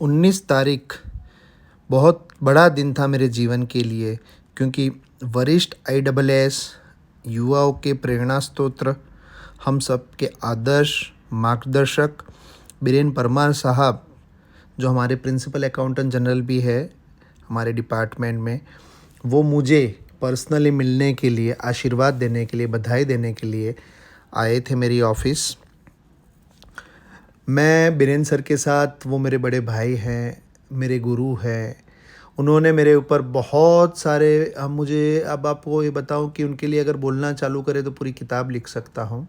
19 तारीख बहुत बड़ा दिन था मेरे जीवन के लिए, क्योंकि वरिष्ठ IAAS युवाओं के प्रेरणा स्रोत, हम सब के आदर्श मार्गदर्शक बीरेन परमार साहब, जो हमारे प्रिंसिपल अकाउंटेंट जनरल भी है हमारे डिपार्टमेंट में, वो मुझे पर्सनली मिलने के लिए, आशीर्वाद देने के लिए, बधाई देने के लिए आए थे मेरी ऑफ़िस। मैं बीरेन सर के साथ, वो मेरे बड़े भाई हैं, मेरे गुरु हैं। उन्होंने मेरे ऊपर बहुत सारे, अब मुझे अब आपको ये बताऊं कि उनके लिए अगर बोलना चालू करें तो पूरी किताब लिख सकता हूं।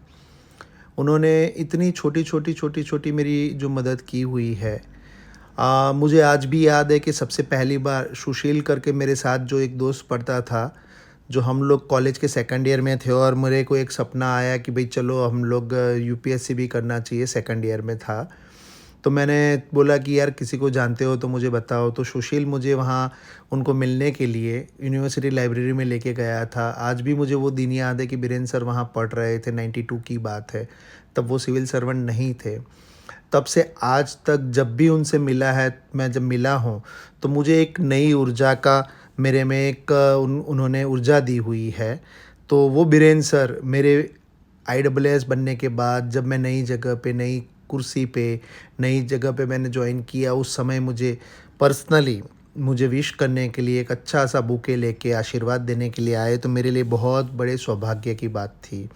उन्होंने इतनी छोटी छोटी मेरी जो मदद की हुई है, मुझे आज भी याद है कि सबसे पहली बार सुशील करके मेरे साथ जो एक दोस्त पढ़ता था, जो हम लोग कॉलेज के सेकंड ईयर में थे, और मेरे को एक सपना आया कि भाई चलो हम लोग यूपीएससी भी करना चाहिए, सेकंड ईयर में था। तो मैंने बोला कि यार किसी को जानते हो तो मुझे बताओ। तो सुशील मुझे वहाँ उनको मिलने के लिए यूनिवर्सिटी लाइब्रेरी में लेके गया था। आज भी मुझे वो दिन याद है कि बीरेन सर वहाँ पढ़ रहे थे, 92 की बात है, तब वो सिविल सर्वेंट नहीं थे। तब से आज तक जब भी उनसे मिला है, मैं जब मिला हूँ, तो मुझे एक नई ऊर्जा का, मेरे में एक उन्होंने ऊर्जा दी हुई है। तो वो बीरेन सर मेरे IAAS बनने के बाद, जब मैं नई जगह पे, नई कुर्सी पे, नई जगह पे मैंने ज्वाइन किया, उस समय मुझे पर्सनली मुझे विश करने के लिए एक अच्छा सा बुके लेके आशीर्वाद देने के लिए आए, तो मेरे लिए बहुत बड़े सौभाग्य की बात थी।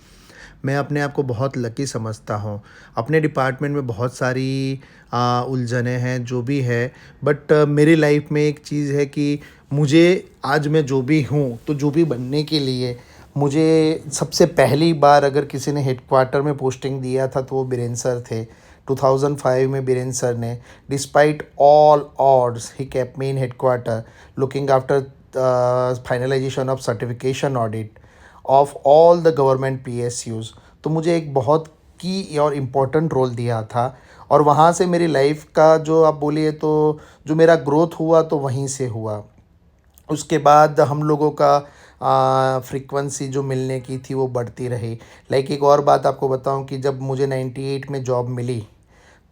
मैं अपने आप को बहुत लकी समझता हूँ। अपने डिपार्टमेंट में बहुत सारी उलझनें हैं, जो भी है, बट मेरी लाइफ में एक चीज़ है कि मुझे आज मैं जो भी हूँ, तो जो भी बनने के लिए मुझे सबसे पहली बार अगर किसी ने हेडक्वार्टर में पोस्टिंग दिया था तो वो बीरेन सर थे। 2005 में बीरेन सर ने, despite all odds, he kept me in headquarter looking after finalisation of certification audit of all the government PSUs। तो मुझे एक बहुत की और इम्पोर्टेंट रोल दिया था, और वहाँ से मेरी लाइफ का जो आप बोलिए तो जो मेरा ग्रोथ हुआ, तो वहीं से हुआ। उसके बाद हम लोगों का फ्रीक्वेंसी जो मिलने की थी वो बढ़ती रही। लाइक एक और बात आपको बताऊं कि जब मुझे 98 में जॉब मिली,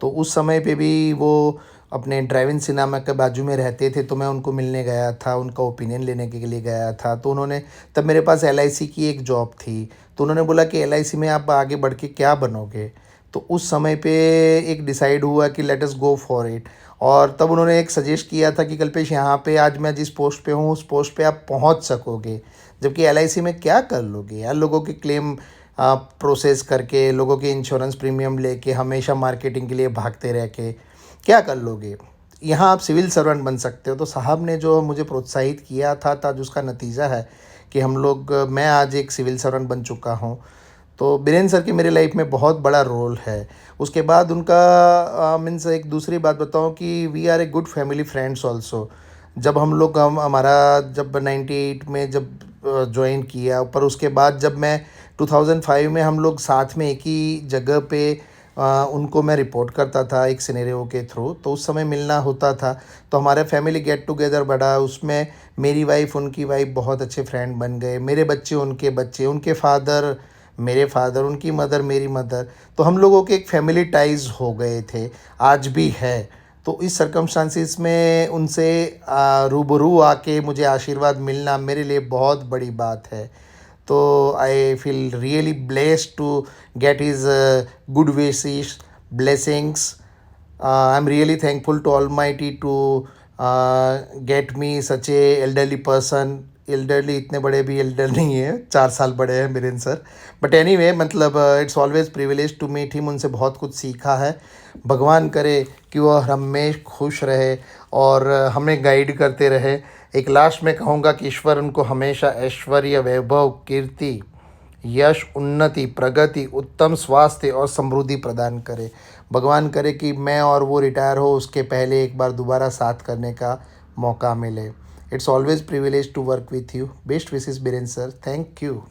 तो उस समय पे भी वो अपने ड्राइविंग सिनेमा के बाजू में रहते थे, तो मैं उनको मिलने गया था, उनका ओपिनियन लेने के लिए गया था। तो उन्होंने, तब मेरे पास LIC की एक जॉब थी, तो उन्होंने बोला कि LIC में आप आगे बढ़ के क्या बनोगे। तो उस समय पे एक डिसाइड हुआ कि let us go for it. और तब उन्होंने एक सजेस्ट किया था कि कल्पेश, यहाँ पे आज मैं जिस पोस्ट पे हूँ, उस पोस्ट पे आप पहुँच सकोगे, जबकि LIC में क्या कर लोगे यार, लोगों के क्लेम प्रोसेस करके, लोगों के इंश्योरेंस प्रीमियम लेके, हमेशा मार्केटिंग के लिए भागते रह के क्या कर लोगे। यहाँ आप सिविल सर्वेंट बन सकते हो। तो साहब ने जो मुझे प्रोत्साहित किया था, आज उसका नतीजा है कि हम लोग, मैं आज एक सिविल सर्वेंट बन चुका हूँ। तो बीरेन सर की मेरी लाइफ में बहुत बड़ा रोल है। उसके बाद उनका मीन्स एक दूसरी बात बताऊँ कि we are a good family friends also. जब हम हमारा जब 98 में जब ज्वाइन किया, पर उसके बाद जब मैं 2005 में, हम लोग साथ में एक ही जगह पे, उनको मैं रिपोर्ट करता था एक सिनेरियो के थ्रू, तो उस समय मिलना होता था। तो हमारा फैमिली गेट टुगेदर बढ़ा, उसमें मेरी वाइफ, उनकी वाइफ बहुत अच्छे फ्रेंड बन गए, मेरे बच्चे, उनके बच्चे, उनके फादर, मेरे फादर, उनकी मदर, मेरी मदर। तो हम लोगों के एक फैमिली टाइज हो गए थे, आज भी है। तो इस सर्कमस्टांसिस में उनसे रूबरू आके मुझे आशीर्वाद मिलना मेरे लिए बहुत बड़ी बात है। तो I feel really blessed to get his good wishes, blessings. I am really thankful to almighty to get me such a elderly person. Elderly, इतने बड़े भी एल्डर नहीं है, 4 साल बड़े हैं बीरेन सर। बट एनीवे, मतलब it's always privilege to meet him. उनसे बहुत कुछ सीखा है। भगवान करे कि वह हमेशा खुश रहे और हमें गाइड करते रहे। एक लास्ट में कहूँगा कि ईश्वर उनको हमेशा ऐश्वर्य, वैभव, कीर्ति, यश, उन्नति, प्रगति, उत्तम स्वास्थ्य और समृद्धि प्रदान करे। भगवान करे कि मैं और वो रिटायर हो उसके पहले एक बार दोबारा साथ करने का मौका मिले। It's always privilege to work with you. Best wishes Biren sir. Thank you.